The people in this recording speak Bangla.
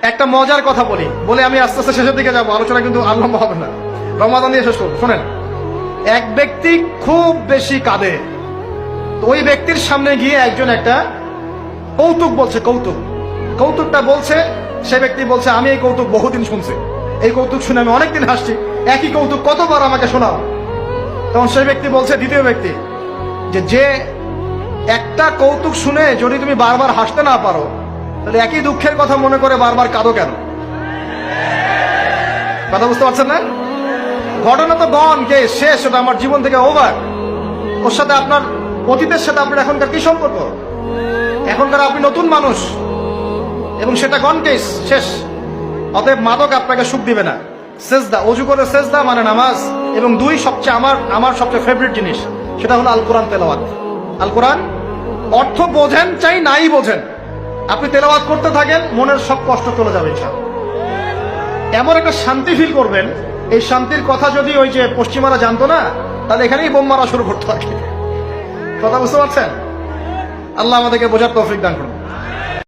একটা মজার কথা বলে আমি আস্তে আস্তে শেষের দিকে যাবো, আলোচনা কিন্তু আর লম্বা হবে না, রমাদান দিয়ে শেষ করবো। শোনেন, এক ব্যক্তি খুব বেশি কাঁদে, তো ওই ব্যক্তির সামনে গিয়ে একজন একটা কৌতুক বলছে, কৌতুকটা বলছে, সে ব্যক্তি বলছে আমি এই কৌতুক বহুদিন শুনছি, এই কৌতুক শুনে আমি অনেকদিন হাসছি, একই কৌতুক কতবার আমাকে শোনাও। তখন সেই ব্যক্তি বলছে, দ্বিতীয় ব্যক্তি, যে একটা কৌতুক শুনে যদি তুমি বারবার হাসতে না পারো, তাহলে একই দুঃখের কথা মনে করে বারবার কাঁদো কেন? কথা বুঝতে পারছেন না? ঘটনা তো গন কে শেষ, ওটা আমার জীবন থেকে ওভার। ওর সাথে আপনার অতীতের সাথে আপনার এখনকার কি সম্পর্ক? এখনকার আপনি নতুন মানুষ এবং সেটা গন কেস শেষ। অতএব মাদক আপনাকে সুখ দিবে না। সেজদা, অজু করে সেজদা মানে নামাজ, এবং দুই সবচেয়ে আমার সবচেয়ে ফেভারিট জিনিস, সেটা হলো আল কোরআন তেলাওয়াত। আল কোরআন অর্থ বোঝেন চাই নাই বোঝেন, আপনি তেলাওয়াত করতে থাকেন, মনের সব কষ্ট চলে যাবে ইনশাআল্লাহ। এমন একটা শান্তি ফিল করবেন, এই শান্তির কথা যদি ওই যে পশ্চিমারা জানতো না, তাহলে এখানেই বোম মারা শুরু করতে থাকে। কথা বুঝতে পারছেন? আল্লাহ আমাদেরকে বোঝার তৌফিক দান করুন।